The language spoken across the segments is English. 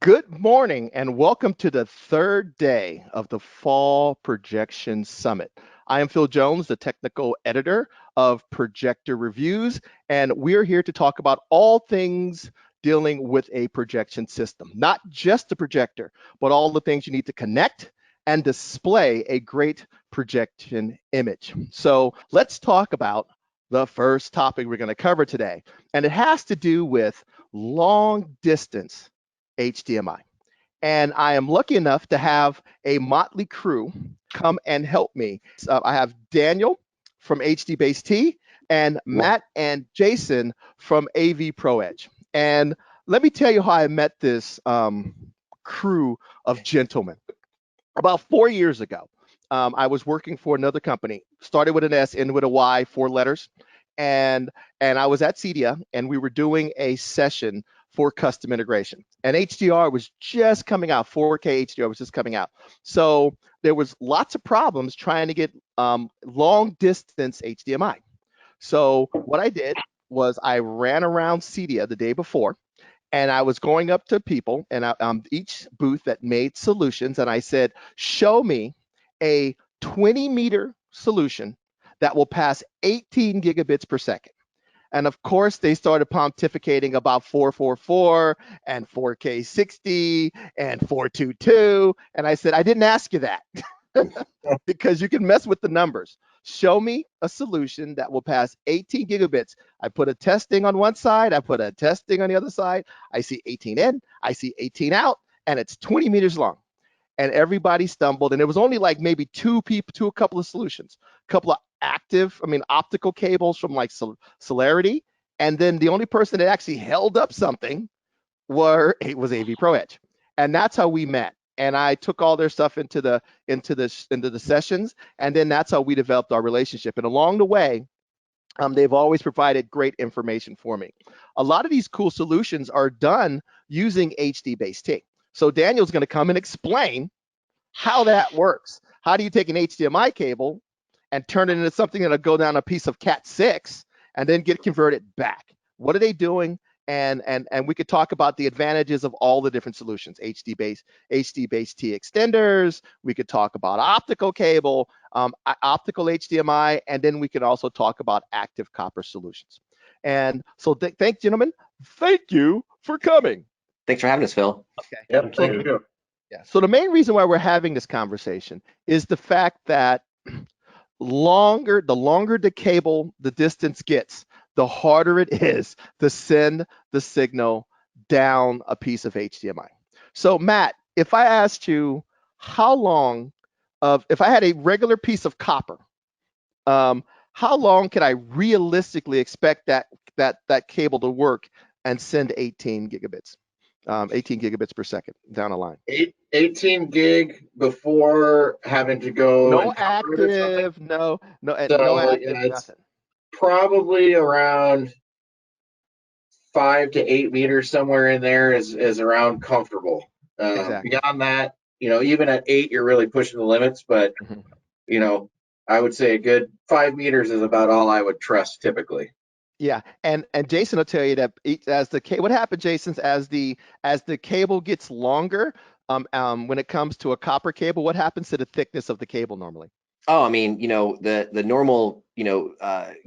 Good morning and welcome to the third day of the Fall Projection Summit. I am Phil Jones, the technical editor of Projector Reviews, and we're here to talk about all things dealing with a projection system. Not just the projector, but all the things you need to connect and display a great projection image. So let's talk about the first topic we're going to cover today, and it has to do with long distance HDMI. And I am lucky enough to have a motley crew come and help me. I have Daniel from HDBaseT and Matt and Jason from AVProEdge. And let me tell you how I met this crew of gentlemen. About 4 years ago, I was working for another company, started with an S, ended with a Y, 4 letters. And I was at CEDIA and we were doing a session for custom integration. And HDR was just coming out, 4K HDR was just coming out. So there was lots of problems trying to get long distance HDMI. So what I did was I ran around CEDIA the day before, and I was going up to people and each booth that made solutions, and I said, show me a 20-meter solution that will pass 18 gigabits per second. And of course, they started pontificating about 444 and 4K 60 and 422. And I said, I didn't ask you that because you can mess with the numbers. Show me a solution that will pass 18 gigabits. I put a testing on one side, I put a testing on the other side. I see 18 in, I see 18 out, and it's 20 meters long. And everybody stumbled, and it was only like maybe two people, a couple of solutions, a couple of optical cables from like Celerity, and then the only person that actually held up something was AVProEdge, and that's how we met. And I took all their stuff into the sessions, and then that's how we developed our relationship. And along the way, they've always provided great information for me. A lot of these cool solutions are done using HDBaseT. So Daniel's going to come and explain how that works. How do you take an HDMI cable and turn it into something that'll go down a piece of Cat6 and then get converted back? What are they doing? And we could talk about the advantages of all the different solutions, HDBaseT extenders. We could talk about optical cable, optical HDMI, and then we could also talk about active copper solutions. And so thanks, gentlemen. Thank you for coming. Thanks for having us, Phil. Okay. Yep, thank you. Yeah. So the main reason why we're having this conversation is the fact that the longer the cable, the distance gets, the harder it is to send the signal down a piece of HDMI. So Matt, if I asked you if I had a regular piece of copper, how long could I realistically expect that cable to work and send 18 gigabits? 18 gigabits per second down a line. 18 gig before having to go. No active, no active, nothing. Probably around 5 to 8 meters, somewhere in there is around comfortable. Exactly. Beyond that, even at 8, you're really pushing the limits. But I would say a good 5 meters is about all I would trust typically. Yeah, and Jason will tell you that what happens, Jason, as the cable gets longer, when it comes to a copper cable, what happens to the thickness of the cable normally? Oh, I mean, the normal,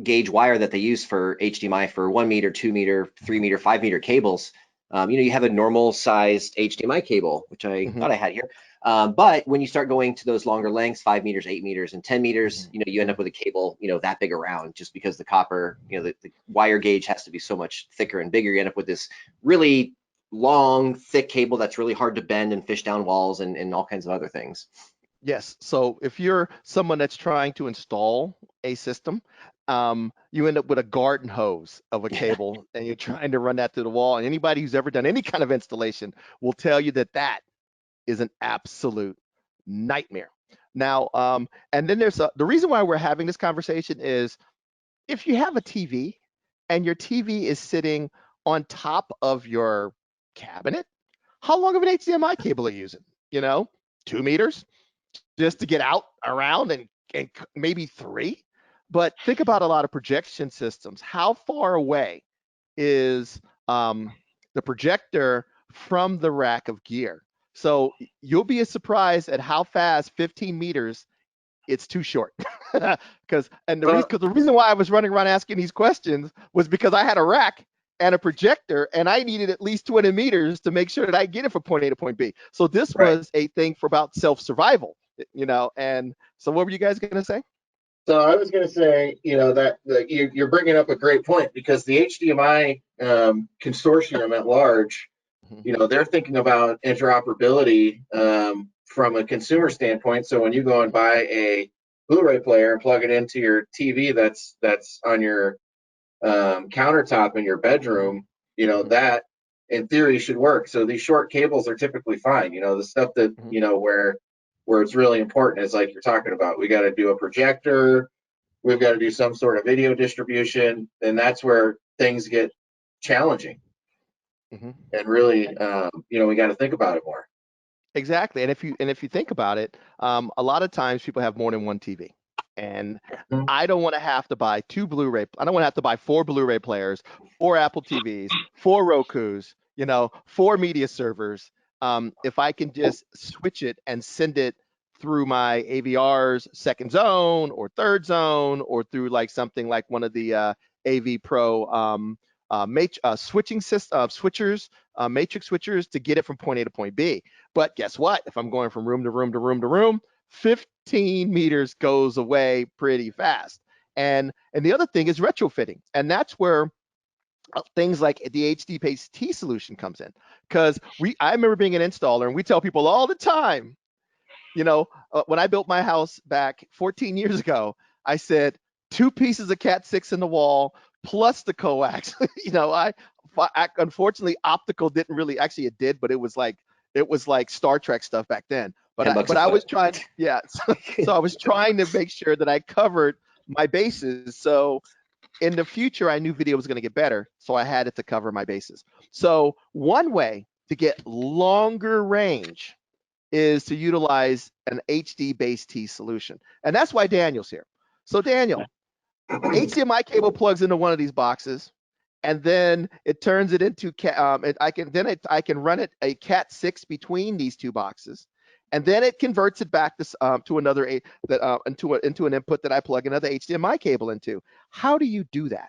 gauge wire that they use for HDMI for 1 meter, 2 meter, 3 meter, 5 meter cables, you have a normal sized HDMI cable, which I thought I had here. But when you start going to those longer lengths, 5 meters, 8 meters, and 10 meters, you end up with a cable, that big around, just because the copper, the wire gauge has to be so much thicker and bigger. You end up with this really long, thick cable that's really hard to bend and fish down walls and all kinds of other things. Yes. So if you're someone that's trying to install a system, you end up with a garden hose of a cable and you're trying to run that through the wall. And anybody who's ever done any kind of installation will tell you that is an absolute nightmare. Now, and then there's the reason why we're having this conversation is if you have a TV and your TV is sitting on top of your cabinet, how long of an HDMI cable are you using? 2 meters just to get out around and maybe 3. But think about a lot of projection systems. How far away is the projector from the rack of gear. So you'll be surprised at how fast 15 meters, it's too short. Because the reason why I was running around asking these questions was because I had a rack and a projector, and I needed at least 20 meters to make sure that I get it from point A to point B. So this was a thing for about self-survival, And so what were you guys going to say? So I was going to say, that you're bringing up a great point, because the HDMI consortium at large, they're thinking about interoperability from a consumer standpoint. So when you go and buy a Blu-ray player and plug it into your TV that's on your countertop in your bedroom, that in theory should work. So these short cables are typically fine. The stuff that where it's really important is like you're talking about. We got to do a projector, we've got to do some sort of video distribution, and that's where things get challenging. And really, we got to think about it more. Exactly. And if you think about it, a lot of times people have more than one TV. And I don't want to have to buy I don't want to have to buy 4 Blu-ray players, 4 Apple TVs, 4 Rokus, 4 media servers. If I can just switch it and send it through my AVR's second zone or third zone, or through like something like one of the AVPro switching switchers, matrix switchers, to get it from point A to point B. But guess what? If I'm going from room to room to room to room, 15 meters goes away pretty fast. And the other thing is retrofitting, and that's where things like the HDBaseT solution comes in. Because I remember being an installer, and we tell people all the time, when I built my house back 14 years ago, I said 2 pieces of Cat 6 in the wall plus the coax. I unfortunately optical didn't really, actually it did, but it was like Star Trek stuff back then. But I was trying, so I was trying to make sure that I covered my bases. So in the future, I knew video was going to get better, so I had it to cover my bases. So one way to get longer range is to utilize an HDBaseT solution. And that's why Daniel's here. So Daniel, HDMI cable plugs into one of these boxes, and then it turns it into I can run it a Cat 6 between these 2 boxes, and then it converts it back to another into an input that I plug another HDMI cable into. How do you do that?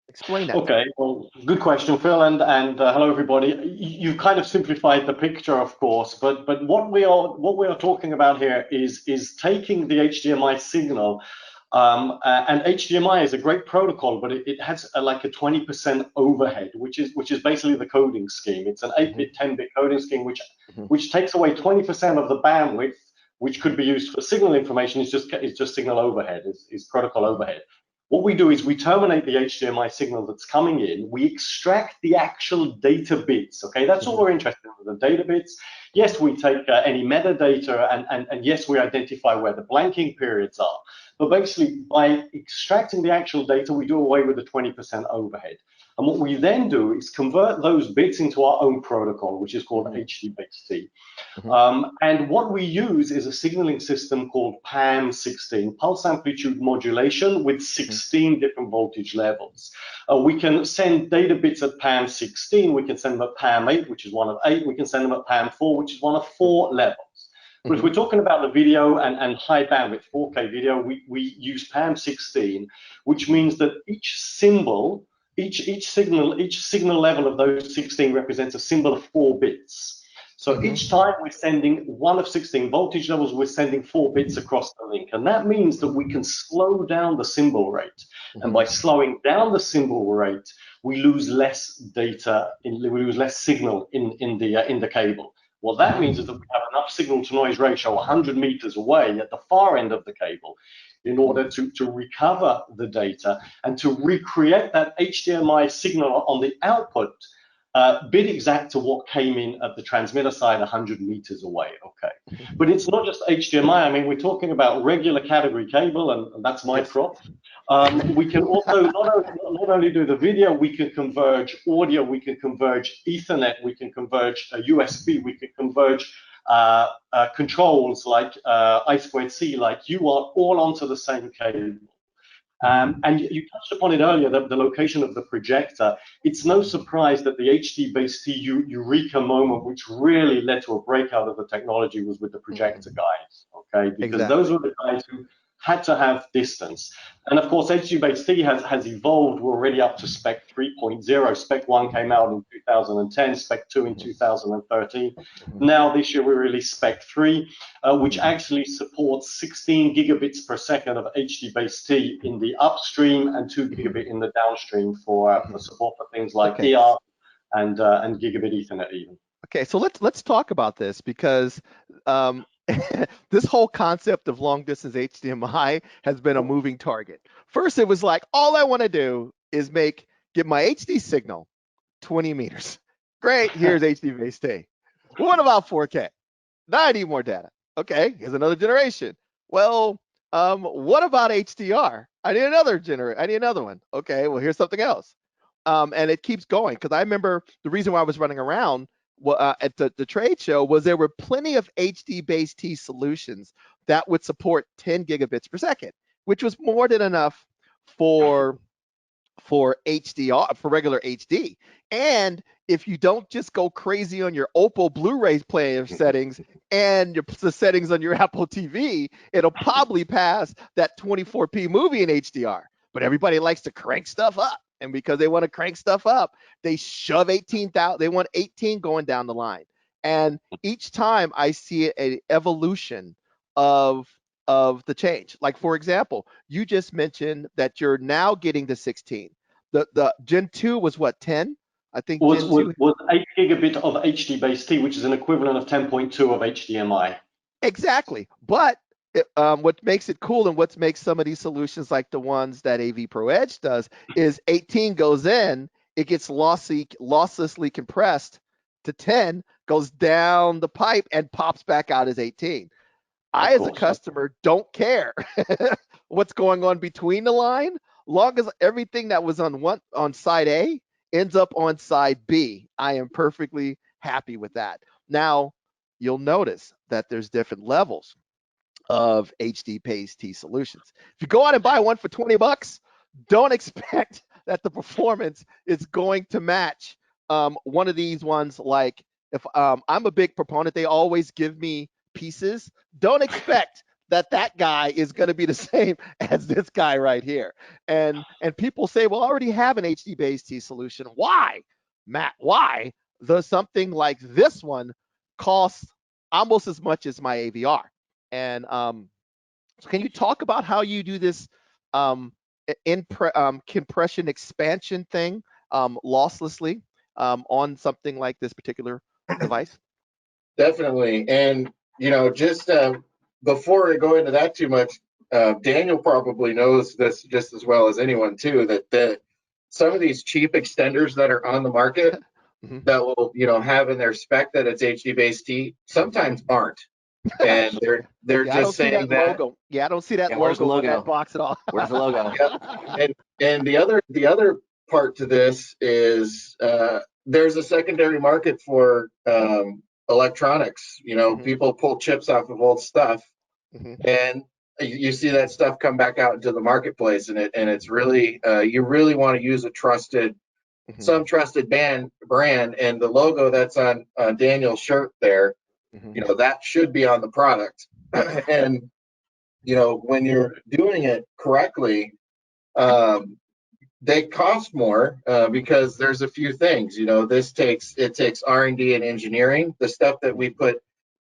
Explain that. Okay, well, good question, Phil, and hello everybody. You've kind of simplified the picture, of course, but what we are talking about here is taking the HDMI signal, and HDMI is a great protocol, but it has like a 20% overhead, which is basically the coding scheme. It's an 8-bit, 10-bit coding scheme, which takes away 20% of the bandwidth, which could be used for signal information. Is just signal overhead, is protocol overhead. What we do is we terminate the HDMI signal that's coming in. We extract the actual data bits. Okay, that's all we're interested in, the data bits. Yes, we take any metadata, and yes, we identify where the blanking periods are. But basically, by extracting the actual data, we do away with the 20% overhead. And what we then do is convert those bits into our own protocol, which is called HDBaseT. And what we use is a signaling system called PAM16, pulse amplitude modulation, with 16 different voltage levels. We can send data bits at PAM16, we can send them at PAM8, which is one of 8, we can send them at PAM4, which is one of 4 levels. But if we're talking about the video and high bandwidth 4K video, we use PAM16, which means that each symbol, each signal level of those 16 represents a symbol of 4 bits. So each time we're sending one of 16 voltage levels, we're sending 4 bits across the link. And that means that we can slow down the symbol rate. And by slowing down the symbol rate, we lose less data, we lose less signal in the cable. What that means is that we have enough signal to noise ratio 100 meters away at the far end of the cable in order to recover the data and to recreate that HDMI signal on the output bit exact to what came in at the transmitter side 100 meters away. Okay, but it's not just HDMI. I mean, we're talking about regular category cable, and that's my prop. We can also not only do the video, we can converge audio, we can converge Ethernet, we can converge USB, we can converge controls like I2C, like UARC, all onto the same cable. And you touched upon it earlier, the location of the projector. It's no surprise that the HDBaseT eureka moment, which really led to a breakout of the technology, was with the projector guys, okay? Because Exactly. those were the guys who had to have distance. And of course, HDBaseT has evolved. We're already up to Spec 3.0. Spec 1 came out in 2010, Spec 2 in 2013. Now this year we released Spec 3, which actually supports 16 gigabits per second of HDBaseT in the upstream and 2 gigabit in the downstream for support for things like eARC and gigabit Ethernet even. Okay, so let's talk about this, because this whole concept of long distance HDMI has been a moving target. First, it was like, all I want to do is get my HD signal 20 meters. Great, here's HDBaseT. What about 4K? Now I need more data. Okay, here's another generation. Well, what about HDR? I need another one. Okay, well, here's something else. And it keeps going, because I remember the reason why I was running around at the trade show was there were plenty of HDBaseT solutions that would support 10 gigabits per second, which was more than enough for HDR, for regular HD. And if you don't just go crazy on your Oppo Blu-ray player settings and the settings on your Apple TV, it'll probably pass that 24p movie in HDR. But everybody likes to crank stuff up. And because they want to crank stuff up, they shove 18,000, they want 18 going down the line. And each time I see an evolution of the change. Like, for example, you just mentioned that you're now getting the 16. The Gen 2 was what, 10? I think was 8 gigabit of HDBaseT, which is an equivalent of 10.2 of HDMI. Exactly. But what makes it cool, and what makes some of these solutions like the ones that AVProEdge does, is 18 goes in, it gets losslessly compressed to 10, goes down the pipe, and pops back out as 18. I, as a customer, don't care what's going on between the line, long as everything that was on side A ends up on side B. I am perfectly happy with that. Now, you'll notice that there's different levels of HDBaseT solutions. If you go out and buy one for 20 bucks, don't expect that the performance is going to match one of these ones. Like, if I'm a big proponent, they always give me pieces. Don't expect that guy is going to be the same as this guy right here. And people say, well, I already have an HDBaseT solution. Why, Matt? Why does something like this one cost almost as much as my AVR? And so can you talk about how you do this compression expansion thing losslessly on something like this particular device? Definitely. And, just before I go into that too much, Daniel probably knows this just as well as anyone too, that some of these cheap extenders that are on the market that will, have in their spec that it's HDBaseT, sometimes aren't. And they're just saying that logo. Yeah, I don't see that logo on that box at all. Where's the logo? Yep. And the other part to this is there's a secondary market for electronics. People pull chips off of old stuff, and you see that stuff come back out into the marketplace, and it's really you really want to use a trusted, some trusted brand, and the logo that's on Daniel's shirt there, that should be on the product. And when you're doing it correctly, they cost more because there's a few things. It takes R&D and engineering. The stuff that we put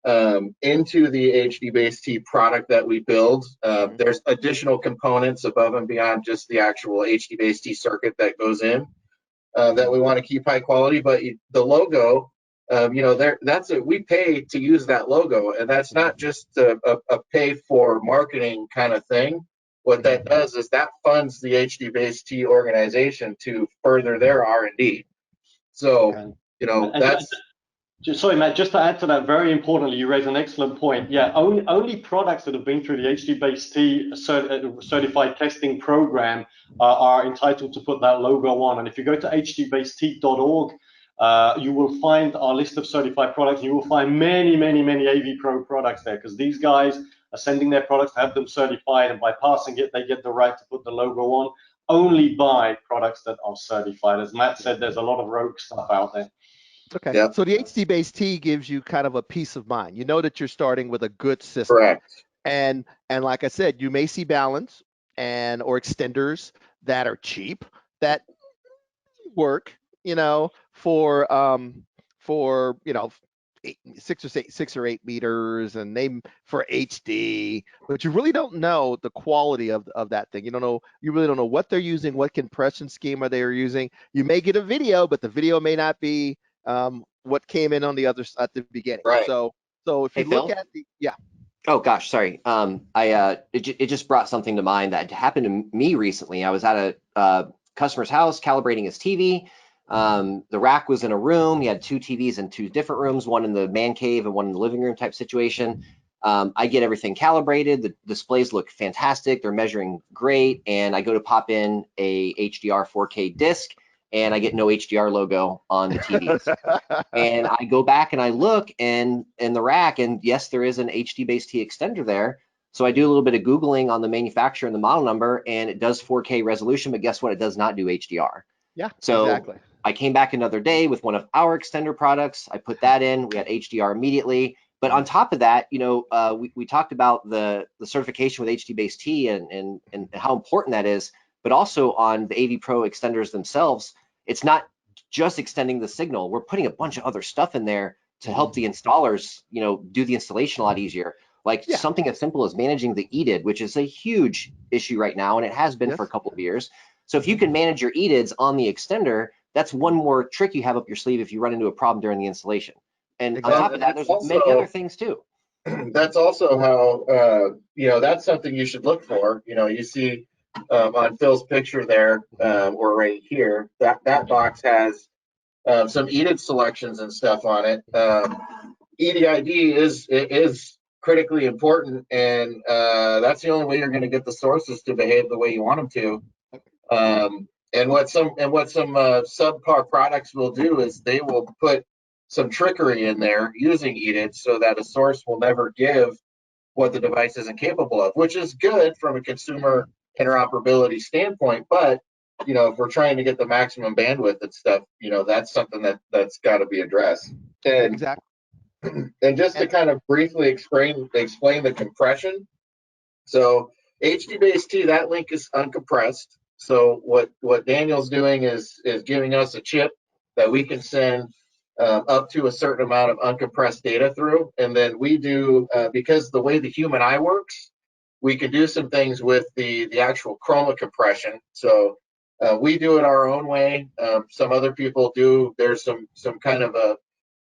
into the HDBaseT product that we build, there's additional components above and beyond just the actual HDBaseT circuit that goes in that we want to keep high quality. But the logo, we pay to use that logo, and that's not just a pay for marketing kind of thing. What that does is that funds the HDBaseT organization to further their R&D. So, that's. Sorry, Matt, just to add to that, very importantly, you raise an excellent point. Yeah, only products that have been through the HDBaseT certified testing program are entitled to put that logo on. And if you go to hdbaset.org, you will find our list of certified products. You will find many, many, many AVPro products there, because these guys are sending their products, have them certified, and by passing it, they get the right to put the logo on. Only buy products that are certified. As Matt said, there's a lot of rogue stuff out there. Okay. Yep. So the HDBaseT gives you kind of a peace of mind. You know that you're starting with a good system. Correct. And like I said, you may see balance or extenders that are cheap that work, for 6 or 8 meters, and they for HD, but you really don't know the quality of that thing. You really don't know what they're using, what compression schema they are using. You may get a video, but the video may not be what came in on the other at the beginning. Right. So if you Hey, look Phil? at the Oh gosh, sorry. It just brought something to mind that happened to me recently. I was at a customer's house calibrating his TV. The rack was in a room. He had 2 TVs in 2 different rooms, one in the man cave and one in the living room type situation. I get everything calibrated. The displays look fantastic. They're measuring great. And I go to pop in a HDR 4K disc, and I get no HDR logo on the TVs. And I go back and I look in the rack, and yes, there is an HDBaseT extender there. So I do a little bit of Googling on the manufacturer and the model number, and it does 4K resolution, but guess what? It does not do HDR. Yeah, So exactly. I came back another day with one of our extender products. I put that in. We had HDR immediately. But on top of that, we talked about the certification with HDBaseT and how important that is, but also on the AVPro extenders themselves. It's not just extending the signal. We're putting a bunch of other stuff in there to help the installers, do the installation a lot easier. Like something as simple as managing the EDID, which is a huge issue right now, and it has been for a couple of years. So if you can manage your EDIDs on the extender, that's one more trick you have up your sleeve if you run into a problem during the installation. And on top of that, there's many other things too. That's also how, that's something you should look for. You see on Phil's picture there, or right here, that box has some EDID selections and stuff on it. EDID is critically important, and that's the only way you're going to get the sources to behave the way you want them to. And what some subpar products will do is they will put some trickery in there using EDID so that a source will never give what the device isn't capable of, which is good from a consumer interoperability standpoint. But if we're trying to get the maximum bandwidth and stuff, that's something that's got to be addressed. And exactly. And just to kind of briefly explain the compression. So HDBaseT, that link is uncompressed. So what Daniel's doing is giving us a chip that we can send up to a certain amount of uncompressed data through, and then we do because the way the human eye works, we can do some things with the actual chroma compression. So we do it our own way. Some other people do. There's some kind of a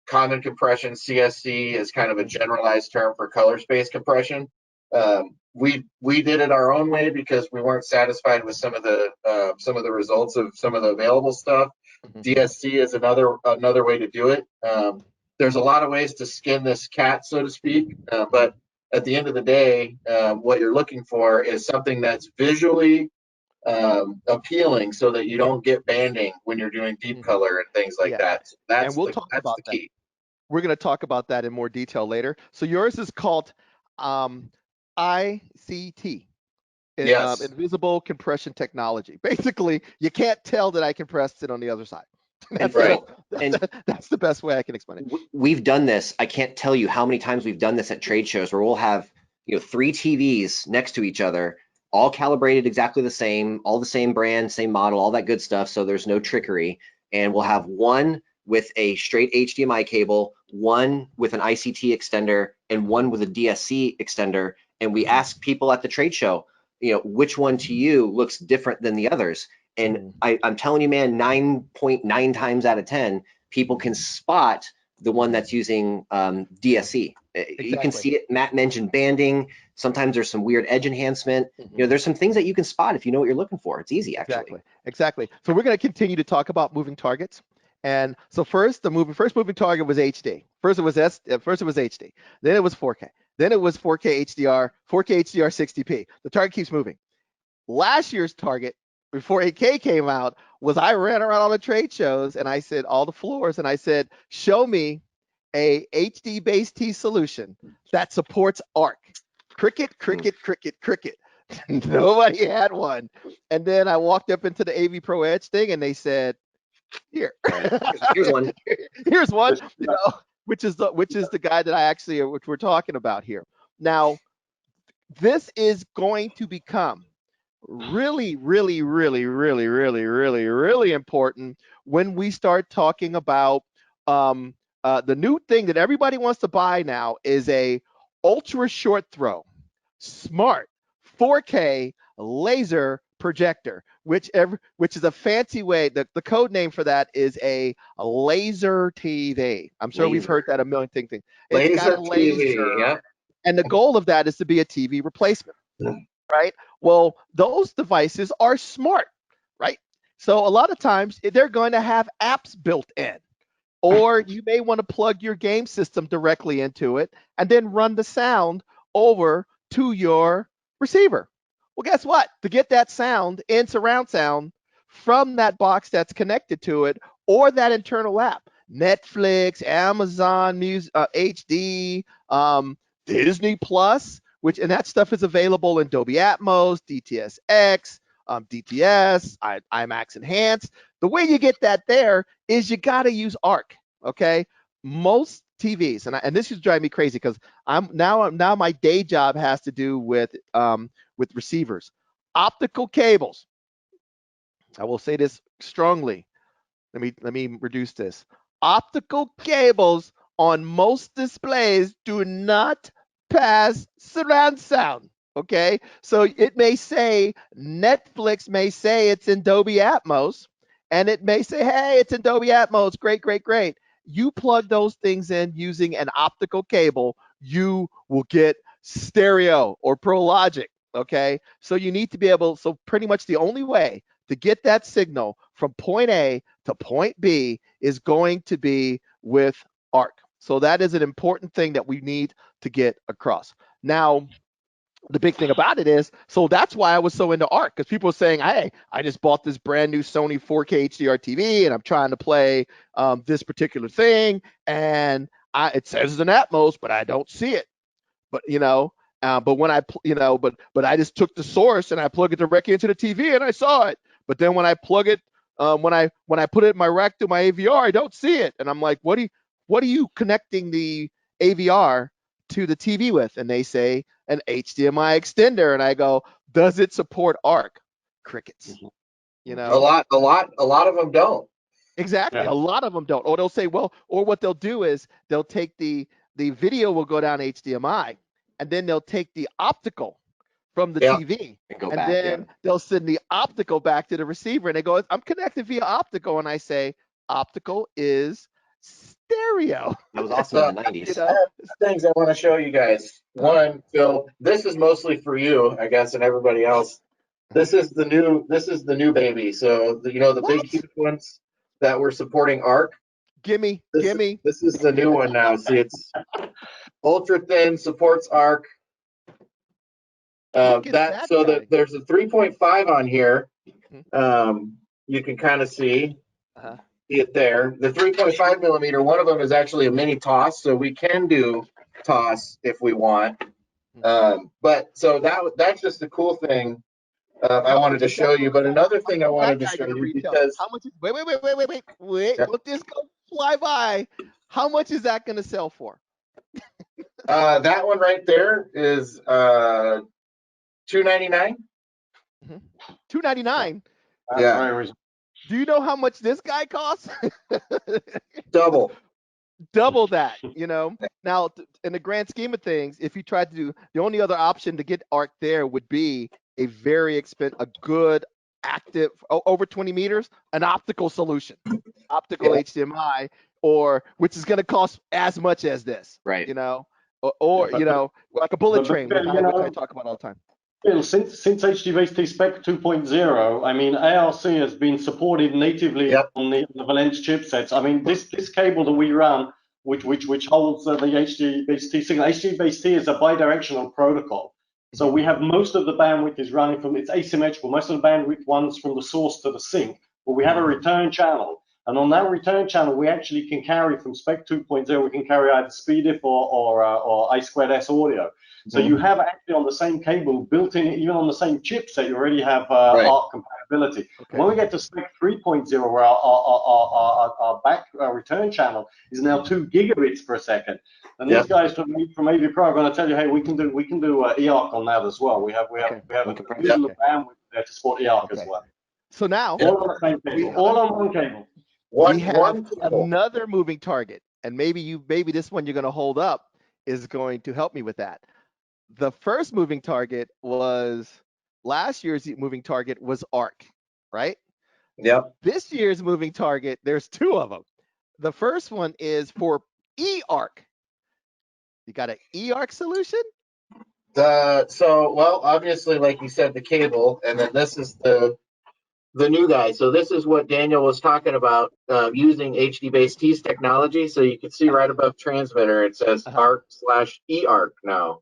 common compression. CSC is kind of a generalized term for color space compression. We did it our own way because we weren't satisfied with some of the results of some of the available stuff. DSC is another way to do it. There's a lot of ways to skin this cat, so to speak, but at the end of the day, what you're looking for is something that's visually appealing, so that you don't get banding when you're doing deep color and things like that. So that's the key. We're going to talk about that in more detail later. So yours is called ICT. Yes. Invisible compression technology. Basically, you can't tell that I compressed it on the other side. That's the best way I can explain it. We've done this. I can't tell you how many times we've done this at trade shows where we'll have 3 TVs next to each other, all calibrated exactly the same, all the same brand, same model, all that good stuff. So there's no trickery. And we'll have one with a straight HDMI cable, one with an ICT extender, and one with a DSC extender. And we ask people at the trade show, which one to you looks different than the others? And I'm telling you, man, 9.9 times out of 10, people can spot the one that's using DSC. Exactly. You can see it. Matt mentioned banding. Sometimes there's some weird edge enhancement. There's some things that you can spot if you know what you're looking for. It's easy, actually. Exactly. So we're going to continue to talk about moving targets. And so first moving target was HD. First it was HD. Then it was 4K. Then it was 4K HDR, 60p. The target keeps moving. Last year's target, before 8K came out, was I ran around all the trade shows and I said, all the floors, and I said, show me a HDBaseT solution that supports ARC. Cricket, cricket, cricket, cricket. Nobody had one. And then I walked up into the AVProEdge thing, and they said, "Here, Here's one. here's one." You know, which is the guy that I actually which we're talking about here. Now, this is going to become really, really, really, really, really, really, really important when we start talking about the new thing that everybody wants to buy now is a ultra short throw, smart 4K laser projector, which is a fancy way. The code name for that is a laser TV. I'm sure we've heard that a million things. It's got a laser, TV, yeah. and the goal of that is to be a TV replacement, right? Well, those devices are smart, right? So a lot of times they're going to have apps built in, or you may want to plug your game system directly into it and then run the sound over to your receiver. Well, guess what? To get that sound in surround sound from that box that's connected to it or that internal app, Netflix, Amazon Music, HD, Disney Plus, and that stuff is available in Dolby Atmos, DTS:X, DTS, IMAX Enhanced. The way you get that there is you got to use ARC. Okay, most TVs, and this is driving me crazy because now my day job has to do with receivers, optical cables. I will say this strongly. Let me reduce this. Optical cables on most displays do not pass surround sound. Okay, so it may say Netflix may say it's in Dolby Atmos, and it may say, hey, it's in Dolby Atmos, great, great, great. You plug those things in using an optical cable, you will get stereo or Pro Logic. Okay, so you need to be able. So pretty much the only way to get that signal from point A to point B is going to be with ARC. So that is an important thing that we need to get across. Now, the big thing about it is, so that's why I was so into ARC, because people were saying, hey, I just bought this brand new Sony 4K HDR TV and I'm trying to play this particular thing, and it says it's an Atmos, but I don't see it. But but when I but I just took the source and I plug it directly into the TV and I saw it. But then when I plug it, when I put it in my rack through my AVR, I don't see it. And I'm like, what are you connecting the AVR to the TV with? And they say an HDMI extender, and I go, does it support ARC? Crickets. A lot of them don't. Exactly. Yeah. A lot of them don't. Or they'll say, well, or what they'll do is they'll take the video will go down HDMI, and then they'll take the optical from the TV, and then they'll send the optical back to the receiver, and they go, I'm connected via optical, and I say, optical is stereo. That was awesome in the 90s. I have things I want to show you guys. One, Phil, this is mostly for you, I guess, and everybody else. This is the new baby. So the big huge ones that we're supporting ARC. Gimme. This is the new one now. See, it's ultra thin, supports ARC. There's a 3.5 on here. You can kind of see it there. The 3.5 millimeter, one of them is actually a mini TOS, so we can do TOS if we want. But so that's just a cool thing I wanted to show you. But another thing I wanted to show you, because how much? Wait. Let this go fly by. How much is that going to sell for? That one right there is $299. $299. Yeah. Do you know how much this guy costs? Double that. Now, in the grand scheme of things, if you tried to do, the only other option to get ARC there would be a very expensive, a good active over 20 meters, an optical solution, optical HDMI, which is going to cost as much as this, right? Like a bullet train, which I talk about all the time. Since HDBaseT Spec 2.0, I mean, ARC has been supported natively on the Valence chipsets. I mean, this cable that we run, which holds the HDBaseT signal, HDBaseT is a bidirectional protocol. So we have most of the bandwidth is running from, it's asymmetrical. Most of the bandwidth runs from the source to the sink, but we have a return channel. And on that return channel, we actually can carry from Spec 2.0, we can carry either SpeedIF or I2S audio. So you have actually on the same cable built in, even on the same chipset, you already have ARC compatibility. Okay. When we get to Spec 3.0, where our back return channel is now 2 gigabits per second, and these guys from AVPro are going to tell you, hey, we can do eARC on that as well. We have a good bandwidth there to support eARC as well. So now all on the same cable, all on one cable. We have another moving target, and maybe this one you're going to hold up is going to help me with that. The first moving target was last year's moving target was ARC, right? Yep. This year's moving target, there's 2 of them. The first one is for eARC. You got an eARC solution? Well, obviously, like you said, the cable, and then this is the new guy. So this is what Daniel was talking about, using HDBaseT's technology. So you can see right above transmitter, it says ARC/eARC now.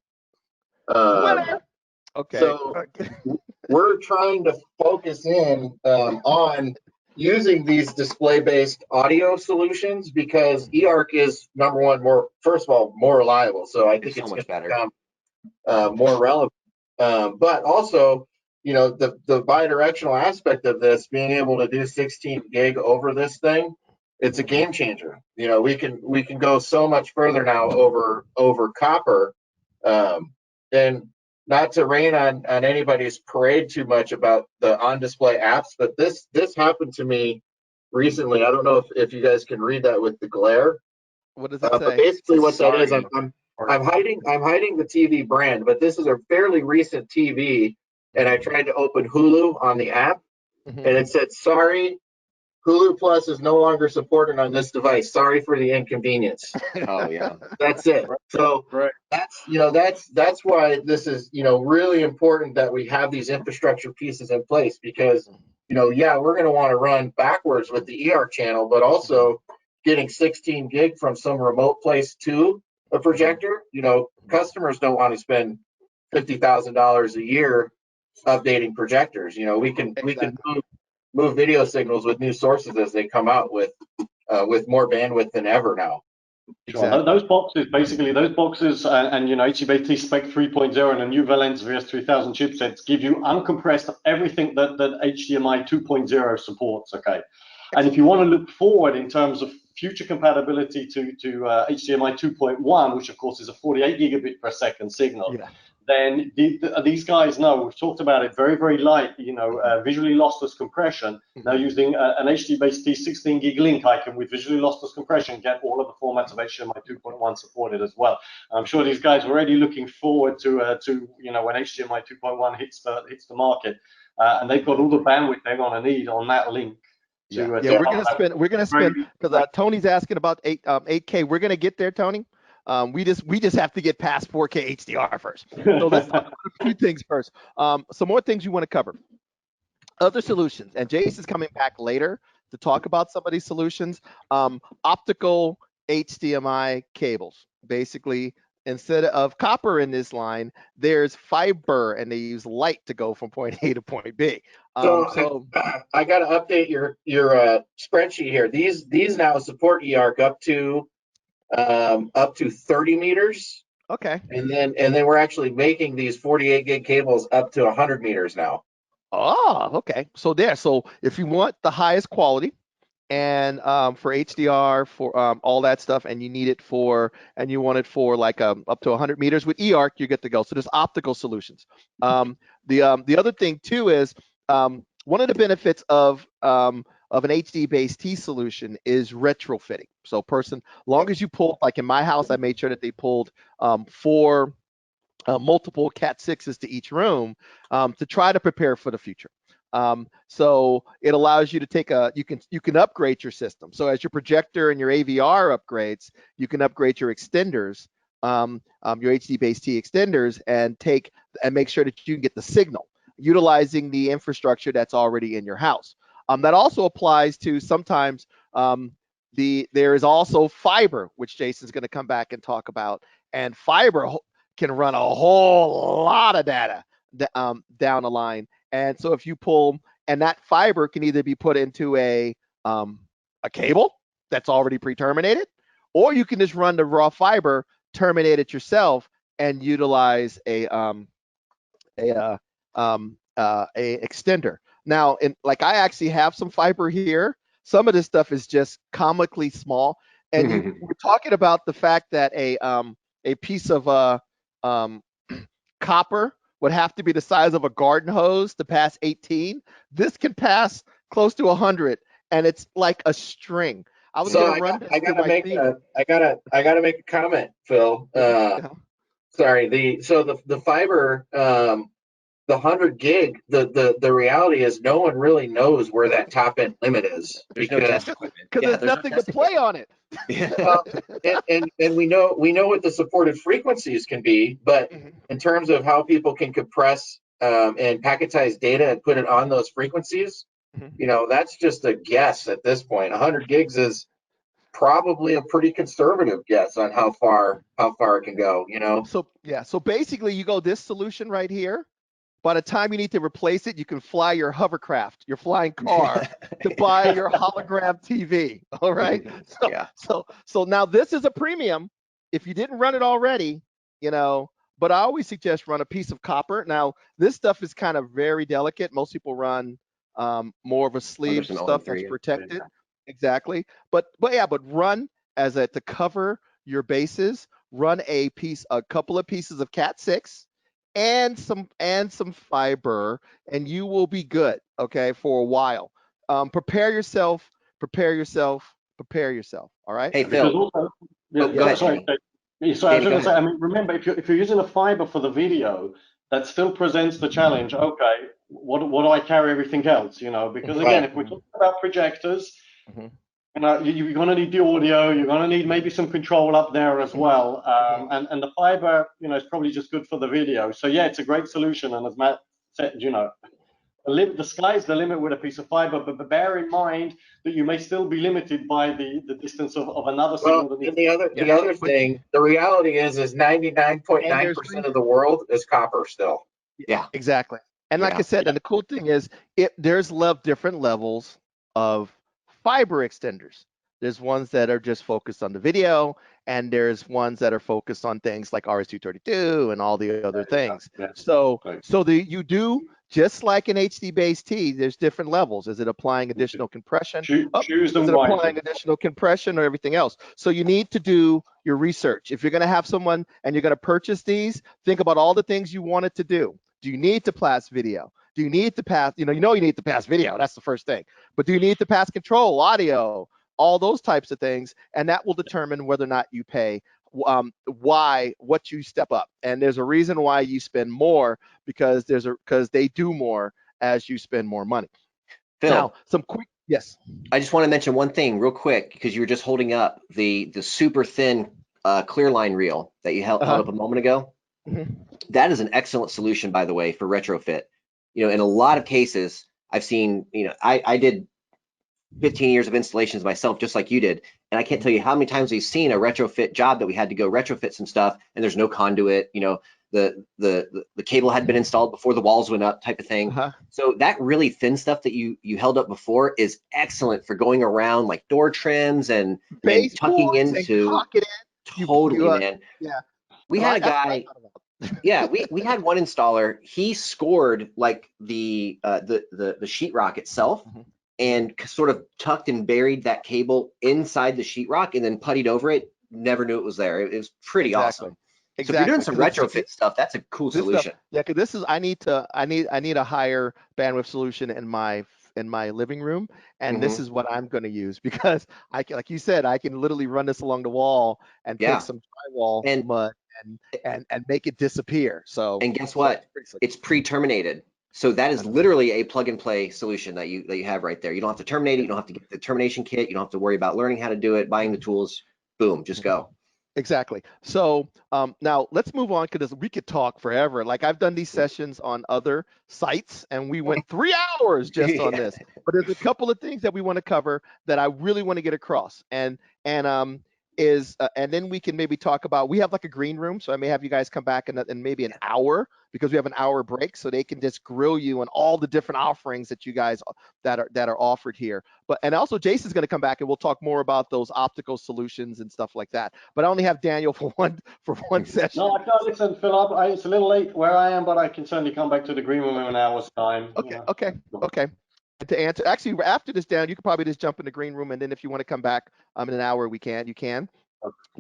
Okay. So we're trying to focus in on using these display-based audio solutions because eARC is number one, first of all, more reliable. So I think it's much better, more relevant. But also, you know, the bidirectional aspect of this, being able to do 16 gig over this thing, it's a game changer. You know, we can go so much further now over copper, and not to rain on anybody's parade too much about the on-display apps, but this happened to me recently. I don't know if you guys can read that with the glare. What does it say? But basically, what that is, I'm hiding the TV brand, but this is a fairly recent TV, and I tried to open Hulu on the app, and it said, "Sorry, Hulu Plus is no longer supported on this device. Sorry for the inconvenience." Oh yeah, that's it. So that's why this is really important that we have these infrastructure pieces in place, because we're going to want to run backwards with the eARC channel, but also getting 16 gig from some remote place to a projector. Customers don't want to spend $50,000 a year updating projectors. We can move video signals with new sources as they come out with more bandwidth than ever now. Exactly. Those boxes, and HDBaseT Spec 3.0 and a new Valence VS3000 chipsets give you uncompressed everything that HDMI 2.0 supports. Okay, and if you want to look forward in terms of future compatibility to HDMI 2.1, which of course is a 48 gigabit per second signal, then these guys know, we've talked about it, very, very light, visually lossless compression. Now using an HDBaseT 16 gig link, I can, with visually lossless compression, get all of the formats of HDMI 2.1 supported as well. I'm sure these guys are already looking forward to when HDMI 2.1 hits the market, and they've got all the bandwidth they're going to need on that link. We're gonna spend because Tony's asking about 8K. We're gonna get there, Tony. We just have to get past 4K HDR first. So let's talk about a few things first. Some more things you want to cover. Other solutions, and Jason's coming back later to talk about some of these solutions. Optical HDMI cables. Basically, instead of copper in this line, there's fiber, and they use light to go from point A to point B. So I got to update your spreadsheet here. These now support eARC up to 30 meters. Okay. And then we're actually making these 48 gig cables up to 100 meters now. Oh, okay. So if you want the highest quality and for HDR, for all that stuff, and you want it for like up to 100 meters with eARC, you get to go. So there's optical solutions. The other thing too is one of the benefits of an HDBaseT solution is retrofitting. So long as you pull, like in my house, I made sure that they pulled 4 multiple Cat 6s to each room to try to prepare for the future. So it allows you to you can upgrade your system. So as your projector and your AVR upgrades, you can upgrade your extenders, your HDBaseT extenders, and make sure that you can get the signal utilizing the infrastructure that's already in your house. That also applies to sometimes there is also fiber, which Jason's going to come back and talk about, and fiber can run a whole lot of data down the line. And so if you pull, and that fiber can either be put into a a cable that's already pre-terminated, or you can just run the raw fiber, terminate it yourself, and utilize a extender. Now, like I actually have some fiber here. Some of this stuff is just comically small, and we're talking about the fact that a piece of copper would have to be the size of a garden hose to pass 18. This can pass close to 100, and it's like a string. I was going to run this through my feed. I gotta make a comment, Phil. Sorry. The fiber, the 100 gig, the reality is no one really knows where that top end limit is, because there's nothing to play on it. and we know what the supported frequencies can be, but in terms of how people can compress and packetize data and put it on those frequencies, that's just a guess at this point. 100 gigs is probably a pretty conservative guess on how far it can go. So basically, you go this solution right here. By the time you need to replace it, you can fly your hovercraft, your flying car, to buy your hologram TV. All right. So now this is a premium. If you didn't run it already, but I always suggest run a piece of copper. Now this stuff is kind of very delicate. Most people run more of a sleeve stuff that's protected. Exactly. But run to cover your bases. Run a couple of pieces of Cat 6. And some fiber, and you will be good, okay, for a while. Prepare yourself. All right. Hey, Phil. Also, go ahead, sorry, I was going to say, I mean, remember, if you're using a fiber for the video, that still presents the challenge. Okay, what do I carry everything else? Because again, if we're talking about projectors, you're going to need the audio. You're going to need maybe some control up there as well. And the fiber, is probably just good for the video. So yeah, it's a great solution. And as Matt said, the sky's the limit with a piece of fiber. But bear in mind that you may still be limited by the distance of another signal. And the other thing, the reality is 99.9% of the world is copper still. Yeah, exactly. And like I said, and the cool thing is, there's different levels of fiber extenders. There's ones that are just focused on the video, and there's ones that are focused on things like RS-232 and all the other things. So you do, just like an HDBaseT, there's different levels. Is it applying additional compression? Is it applying additional compression or everything else? So you need to do your research. If you're going to have someone and you're going to purchase these, think about all the things you want it to do. Do you need to pass video? Do you need to pass, you need to pass video, that's the first thing. But do you need to pass control, audio, all those types of things? And that will determine whether or not you pay, what you step up. And there's a reason why you spend more, because they do more as you spend more money. Phil, now, yes. I just want to mention one thing real quick, because you were just holding up the super thin clear line reel that you held up a moment ago. That is an excellent solution, by the way, for retrofit. In a lot of cases, I've seen, I did 15 years of installations myself, just like you did. And I can't tell you how many times we've seen a retrofit job that we had to go retrofit some stuff, and there's no conduit, the cable had been installed before the walls went up, type of thing. So that really thin stuff that you held up before is excellent for going around like door trims and tucking into. Totally, man. Yeah. We had a guy. Yeah, we had one installer. He scored like the sheetrock itself, and sort of tucked and buried that cable inside the sheetrock, and then puttied over it. Never knew it was there. It was pretty awesome. So if you're doing some retrofit stuff, that's a cool solution. Because this is, I need a higher bandwidth solution in my living room, and this is what I'm going to use, because like you said, I can literally run this along the wall and take some drywall mud and make it disappear. So, and guess what? It's pre-terminated. So that is literally a plug and play solution that you have right there. You don't have to terminate it. You don't have to get the termination kit. You don't have to worry about learning how to do it, buying the tools. Boom, just go. Exactly. So now let's move on, because we could talk forever. Like, I've done these sessions on other sites, and we went 3 hours just on this. But there's a couple of things that we want to cover that I really want to get across. And is, and then we can maybe talk about, we have like a green room, so I may have you guys come back in maybe an hour, because we have an hour break, so they can just grill you on all the different offerings that you guys that are offered here. But and also Jason's going to come back and we'll talk more about those optical solutions and stuff like that. But I only have Daniel for one session. No, I can't listen, Phil. It's a little late where I am, but I can certainly come back to the green room in an hour's time. Okay. To answer, actually, after this, Dan, you could probably just jump in the green room, and then if you want to come back in an hour, you can.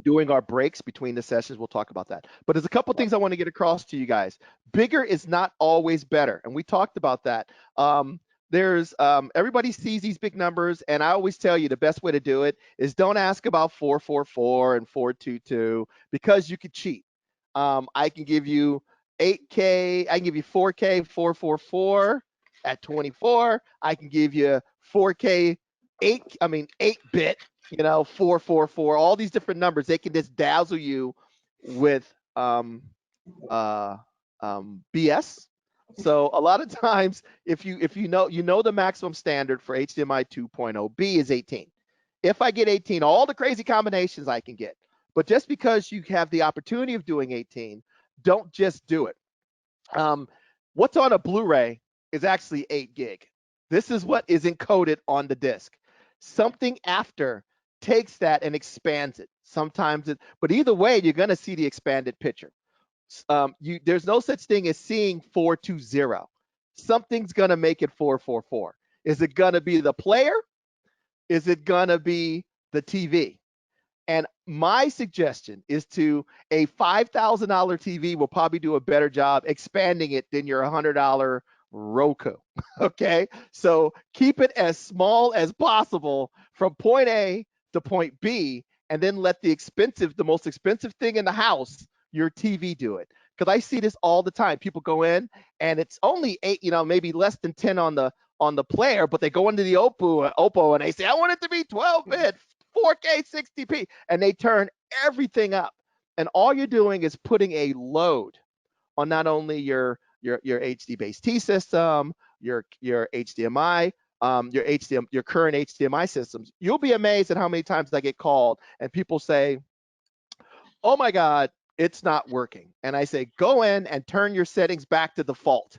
During our breaks between the sessions, we'll talk about that. But there's a couple things I want to get across to you guys. Bigger is not always better, and we talked about that. Everybody sees these big numbers, and I always tell you the best way to do it is don't ask about 444 and 422, because you could cheat. I can give you 8K, I can give you 4K 444 at 24. I can give you 4K 8-bit, 444, all these different numbers. They can just dazzle you with BS. So a lot of times, if you know the maximum standard for HDMI 2.0B is 18. If I get 18, all the crazy combinations I can get. But just because you have the opportunity of doing 18, don't just do it. What's on a Blu-ray is actually 8 gig. This is what is encoded on the disc. Something after takes that and expands it. But either way, you're going to see the expanded picture. There's no such thing as seeing 420. Something's going to make it 444. Is it going to be the player? Is it going to be the TV? And my suggestion is a $5,000 TV will probably do a better job expanding it than your $100 Roku. Okay, so keep it as small as possible from point A to point B, and then let the most expensive thing in the house, your TV, do it. Because I see this all the time. People go in and it's only 8, maybe less than 10 on the player, but they go into the Oppo and they say, I want it to be 12-bit, 4K 60p, and they turn everything up. And all you're doing is putting a load on not only your HDBaseT system, your HDMI, your current HDMI systems. You'll be amazed at how many times I get called and people say, oh my God, it's not working. And I say, go in and turn your settings back to default.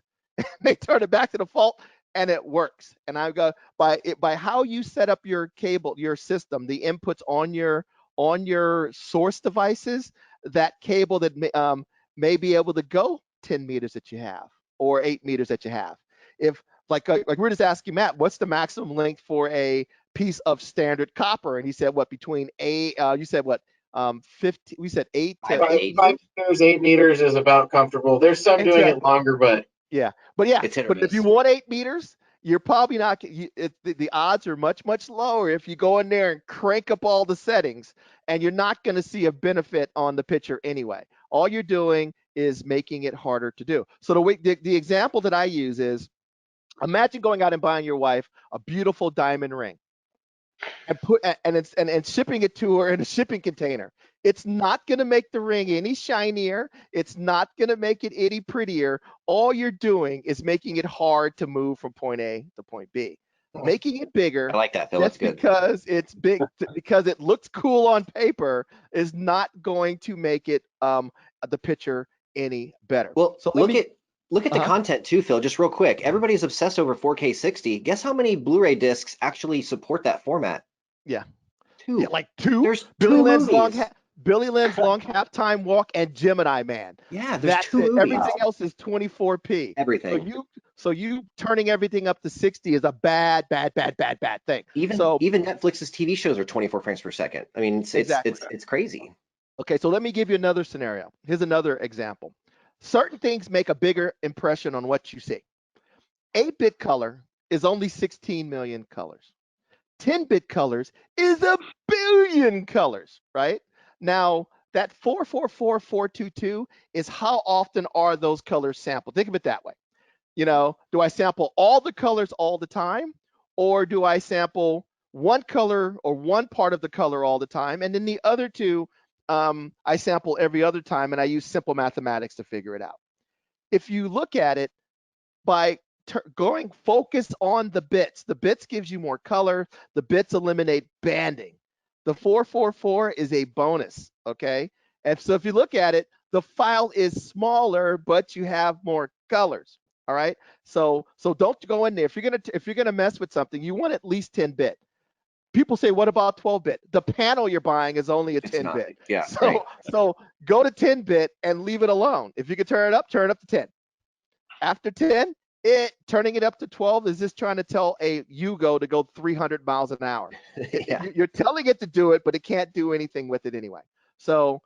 They turn it back to default and it works. And I go, by how you set up your cable, your system, the inputs on your source devices, that cable that may be able to go 10 meters that you have, or 8 meters that you have. If like we're just asking Matt, what's the maximum length for a piece of standard copper? And he said, what, between you said what, 50, we said 8 to 8 5 meters, 8 meters is about comfortable. There's some doing it longer, but but if you want 8 meters, you're probably not, the odds are much lower if you go in there and crank up all the settings, and you're not going to see a benefit on the picture anyway. All you're doing is making it harder to do. So the example that I use is, imagine going out and buying your wife a beautiful diamond ring and shipping it to her in a shipping container. It's not going to make the ring any shinier. It's not going to make it any prettier. All you're doing is making it hard to move from point A to point B. Making it bigger, I like that, Phil. just That's good. because it's big, because it looks cool on paper, is not going to make it the picture any better. Well, so look at the content too, Phil. Just real quick, everybody's obsessed over 4K 60. Guess how many Blu-ray discs actually support that format? Yeah, 2. yeah, like 2. There's Billy 2 Lynn's movies. Billy Lynn's Long Halftime Walk and Gemini Man. Yeah, there's That's 2 it. movies. Everything else is 24p. Everything. So you turning everything up to 60 is a bad thing. Even Netflix's TV shows are 24 frames per second. I mean, it's crazy. Okay, so let me give you another scenario. Here's another example. Certain things make a bigger impression on what you see. 8-bit color is only 16 million colors. 10-bit colors is 1 billion colors, right? Now, that 444, 422 is how often are those colors sampled? Think of it that way. Do I sample all the colors all the time? Or do I sample one color or one part of the color all the time? And then the other two, I sample every other time, and I use simple mathematics to figure it out. If you look at it by going focused on the bits gives you more color. The bits eliminate banding. The 444 is a bonus, okay? And so if you look at it, the file is smaller, but you have more colors. All right. So don't go in there. If you're gonna mess with something, you want at least 10-bit. People say, what about 12-bit? The panel you're buying is only a It's not. 10-bit. Yeah. So Right. so go to 10-bit and leave it alone. If you can turn it up to 10. After 10, turning it up to 12 is just trying to tell a Yugo to go 300 miles an hour. Yeah. You're telling it to do it, but it can't do anything with it anyway. So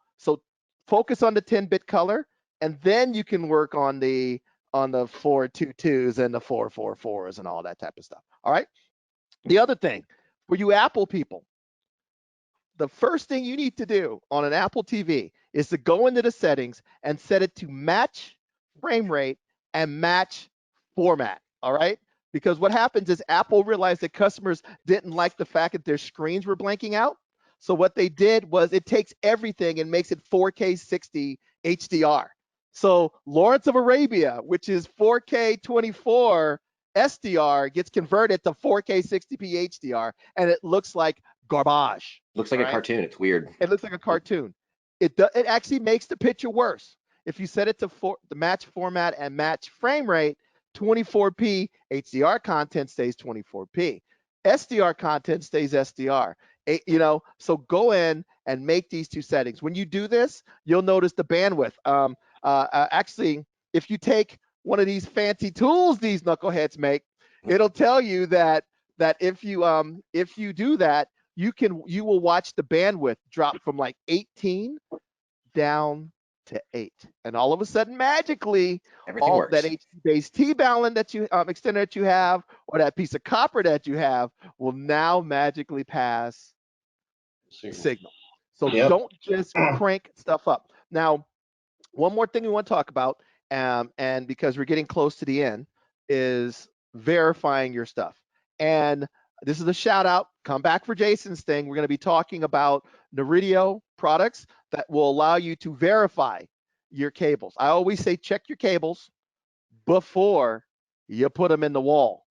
focus on the 10-bit color, and then you can work on the 422s and the 444s and all that type of stuff. All right. The other thing, for you Apple people, the first thing you need to do on an Apple TV is to go into the settings and set it to match frame rate and match format. All right. Because what happens is Apple realized that customers didn't like the fact that their screens were blanking out. So what they did was it takes everything and makes it 4K 60 HDR. So Lawrence of Arabia, which is 4K 24 SDR, gets converted to 4K 60p HDR, and it looks like garbage. Looks like all a right? cartoon. It's weird. It looks like a cartoon. It actually makes the picture worse. If you set it to the match format and match frame rate, 24p HDR content stays 24p. SDR content stays SDR. So go in and make these two settings. When you do this, you'll notice the bandwidth. Actually, if you take one of these fancy tools these knuckleheads make, it'll tell you that if you do that, you will watch the bandwidth drop from like 18 down to 8, and all of a sudden, magically, Everything all works. that HDBaseT balun that you extender that you have, or that piece of copper that you have, will now magically pass signal. So don't just crank stuff up. Now, one more thing we want to talk about, and because we're getting close to the end, is verifying your stuff. And this is a shout out. Come back for Jason's thing. We're going to be talking about Noridio products that will allow you to verify your cables. I always say check your cables before you put them in the wall,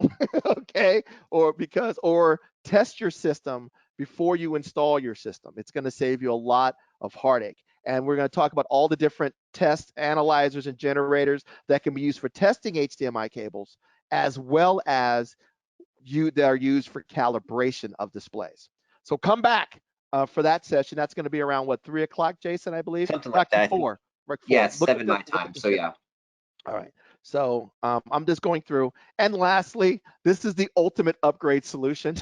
okay? Or test your system before you install your system. It's going to save you a lot of heartache. And we're going to talk about all the different test analyzers and generators that can be used for testing HDMI cables, as well as that are used for calibration of displays. So come back for that session. That's going to be around 3 o'clock, Jason, I believe. Something like that. 4. Yeah, it's 7 my time. So yeah. All right. So I'm just going through. And lastly, this is the ultimate upgrade solution.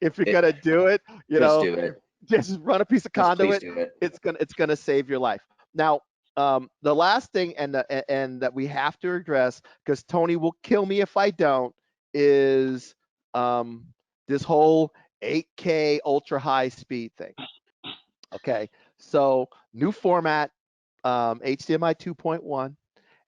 If you're gonna do it, do it. just run a piece of conduit. Please do it. It's gonna save your life. Now, the last thing and that we have to address, because Tony will kill me if I don't, is this whole 8K ultra high speed thing. Okay, so new format, HDMI 2.1.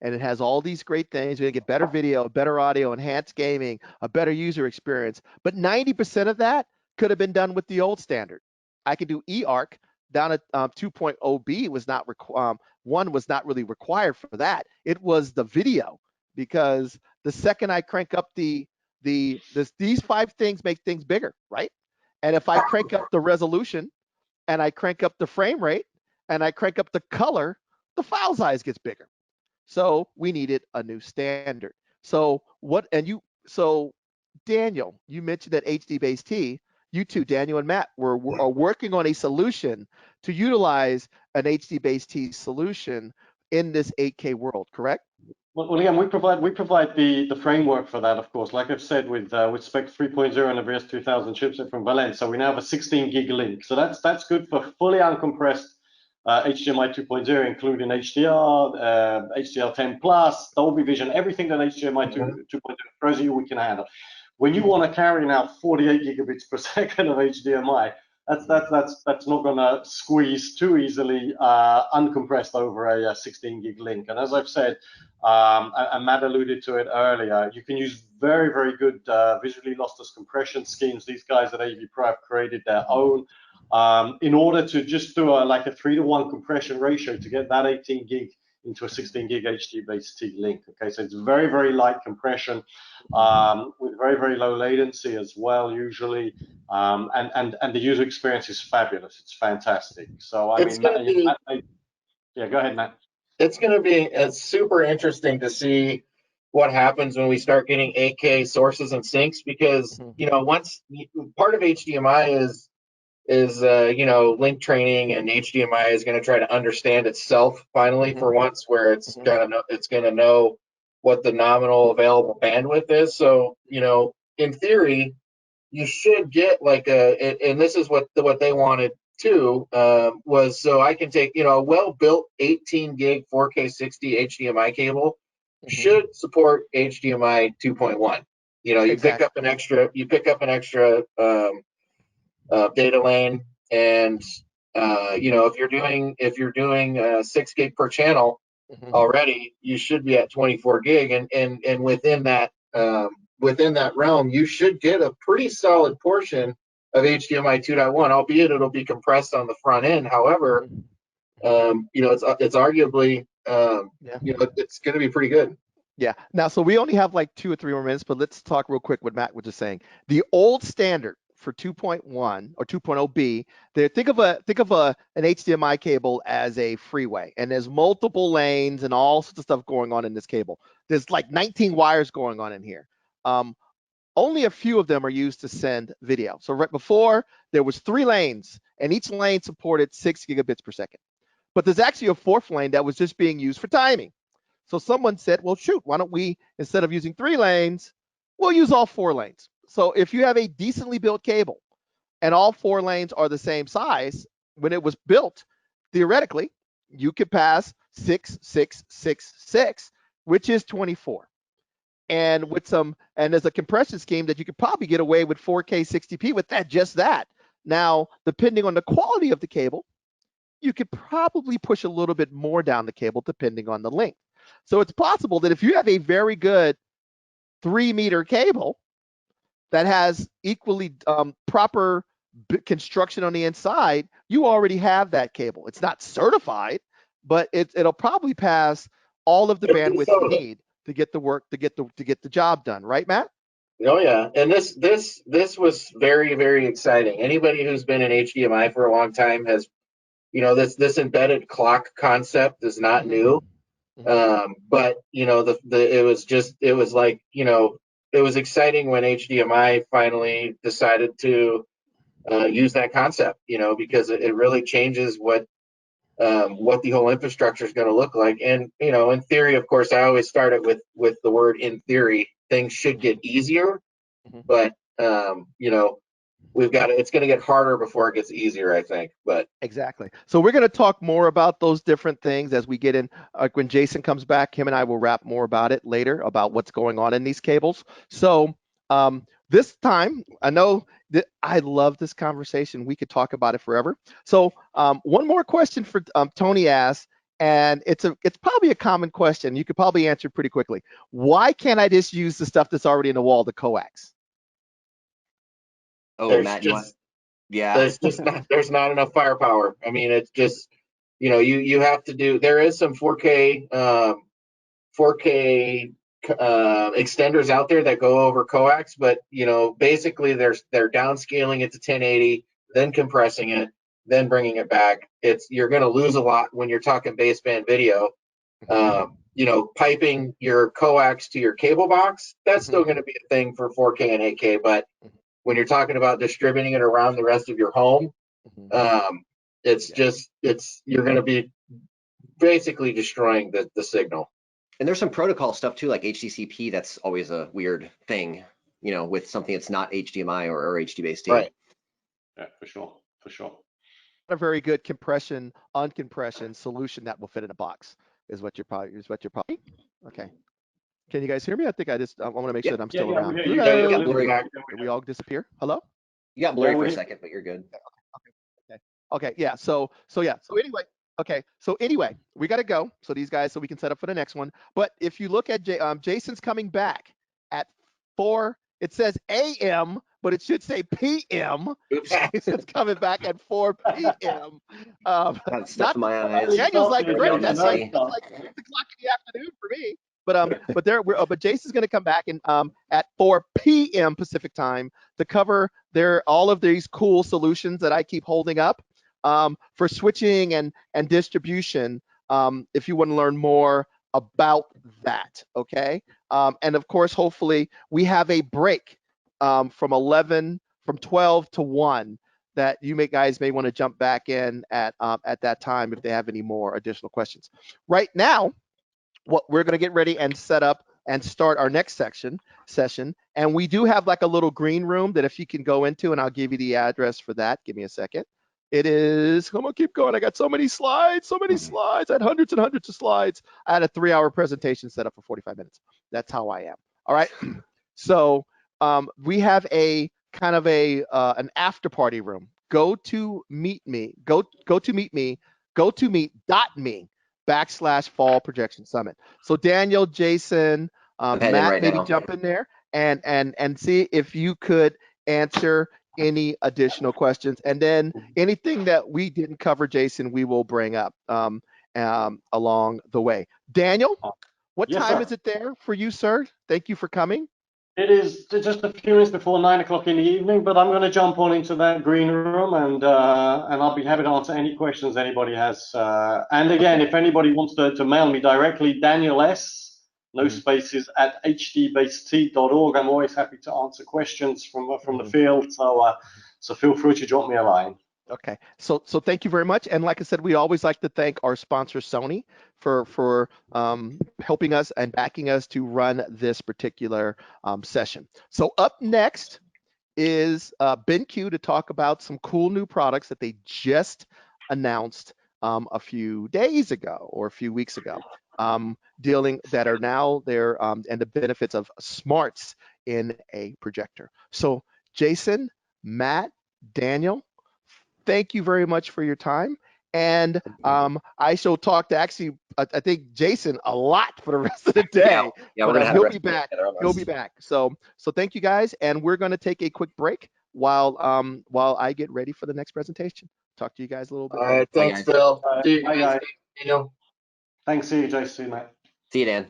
And it has all these great things. You're gonna get better video, better audio, enhanced gaming, a better user experience. But 90% of that could have been done with the old standard. I could do eARC down at 2.0B was not one was not really required for that. It was the video, because the second I crank up these 5 things make things bigger, right? And if I crank up the resolution, and I crank up the frame rate, and I crank up the color, the file size gets bigger. So we needed a new standard. So Daniel, you mentioned that HDBaseT, you two, Daniel and Matt, are working on a solution to utilize an HDBaseT solution in this 8K world, correct? Well, again, we provide the framework for that, of course. Like I've said, with Spec 3.0 and the VS2000 chipset from Valence, so we now have a 16 gig link. So that's good for fully uncompressed HDMI 2.0, including HDR, HDR10 Plus, Dolby Vision, everything that HDMI 2.0 throws you, we can handle. When you want to carry now 48 gigabits per second of HDMI, that's not going to squeeze too easily uncompressed over a 16 gig link. And as I've said, and Matt alluded to it earlier, you can use very, very good visually lossless compression schemes. These guys at AVPro have created their own in order to just do a 3-to-1 compression ratio to get that 18 gig into a 16 gig HDBaseT link. Okay, so it's very, very light compression with very, very low latency as well, usually. And the user experience is fabulous. It's fantastic. So I It's mean, going to be yeah, go ahead, Matt. it's going to be super interesting to see what happens when we start getting 8K sources and sinks, because once part of HDMI is link training, and HDMI is going to try to understand itself finally for once, where it's going to know what the nominal available bandwidth is. So in theory, you should get like and this is what they wanted too, was so I can take a well-built 18 gig 4K 60 HDMI cable should support HDMI 2.1. You pick up an extra data lane, and if you're doing 6 gig per channel already, you should be at 24 gig, and within that realm, you should get a pretty solid portion of HDMI 2.1, albeit it'll be compressed on the front end. However, it's arguably it's going to be pretty good. Yeah. Now, so we only have like 2 or 3 more minutes, but let's talk real quick what Matt was just saying. The old standard for 2.1 or 2.0B, think of an HDMI cable as a freeway, and there's multiple lanes and all sorts of stuff going on in this cable. There's like 19 wires going on in here. Only a few of them are used to send video. So right before, there was 3 lanes, and each lane supported 6 gigabits per second. But there's actually a 4th lane that was just being used for timing. So someone said, well, shoot, why don't we, instead of using 3 lanes, we'll use all 4 lanes. So if you have a decently built cable and all 4 lanes are the same size, when it was built, theoretically, you could pass 6, 6, 6, 6, which is 24. And there's a compression scheme that you could probably get away with 4K 60p with just that. Now, depending on the quality of the cable, you could probably push a little bit more down the cable depending on the length. So it's possible that if you have a very good 3-meter cable that has equally proper construction on the inside, you already have that cable. It's not certified, but it'll probably pass all of the bandwidth you need to get the work, to get the job done, right, Matt? Oh yeah, and this was very, very exciting. Anybody who's been in HDMI for a long time has, this embedded clock concept is not new. But it was exciting when HDMI finally decided to use that concept, because it really changes what the whole infrastructure is going to look like. And in theory, of course, I always start it with the word in theory. Things should get easier, but it's going to get harder before it gets easier, I think. But exactly. So we're going to talk more about those different things as we get in. When Jason comes back, him and I will wrap more about it later, about what's going on in these cables. So this time, I know that I love this conversation. We could talk about it forever. So one more question for Tony asked, and it's probably a common question. You could probably answer pretty quickly. Why can't I just use the stuff that's already in the wall, the coax? Oh, Matt, yeah. There's not enough firepower. I mean, it's just, you have to do. There is some 4K extenders out there that go over coax, but basically they're downscaling it to 1080, then compressing it, then bringing it back. You're going to lose a lot when you're talking baseband video. Piping your coax to your cable box, that's still going to be a thing for 4K and 8K, but when you're talking about distributing it around the rest of your home, you're going to be basically destroying the signal. And there's some protocol stuff too, like HDCP. That's always a weird thing, with something that's not HDMI or HDBaseT. Right. Yeah, for sure. A very good compression, uncompression solution that will fit in a box is what you're probably. Okay. Can you guys hear me? I want to make sure that I'm still around. Did we all disappear? Hello? You got blurry for a second, but you're good. Okay. Yeah. So anyway, we got to go. So these guys, so we can set up for the next one. But if you look at Jason's coming back at 4, it says AM, but it should say PM. Oops. Jason's coming back at 4 p.m. Got stuff Not in my eyes. Daniel's like, You're great. going to That's like see. 6 o'clock in the afternoon for me. But Jason's going to come back and at 4 p.m. Pacific time to cover all of these cool solutions that I keep holding up for switching and distribution. If you want to learn more about that, okay? And of course, hopefully, we have a break from 12 to 1 that guys may want to jump back in at that time if they have any more additional questions. Right now, what we're going to get ready and set up and start our next session. And we do have like a little green room that if you can go into, and I'll give you the address for that. Give me a second. It is, come on, keep going. I got so many slides. I had hundreds and hundreds of slides. I had a 3-hour presentation set up for 45 minutes. That's how I am. All right. So we have a kind of an after party room. Go to meet.me /Fall Projection Summit. So Daniel, Jason, Matt, maybe jump in there and see if you could answer any additional questions. And then anything that we didn't cover, Jason, we will bring up along the way. Daniel, what time is it there for you, sir? Thank you for coming. It is just a few minutes before 9 o'clock in the evening, but I'm going to jump on into that green room and I'll be happy to answer any questions anybody has. And again, if anybody wants to mail me directly, Daniel S, no spaces, at HDBaseT.org. I'm always happy to answer questions from the field. So feel free to drop me a line. Okay, so thank you very much. And like I said, we always like to thank our sponsor, Sony, for helping us and backing us to run this particular session. So up next is BenQ to talk about some cool new products that they just announced a few days ago or a few weeks ago, that are now there and the benefits of smarts in a projector. So Jason, Matt, Daniel, thank you very much for your time. And I shall talk to I think Jason a lot for the rest of the day. Yeah, we're gonna have he'll be back. He'll be back. So thank you guys, and we're going to take a quick break while I get ready for the next presentation. Talk to you guys a little bit. All right, thanks, Phil. See you guys. Daniel. Thanks, see you, Jason, mate. See you, Dan.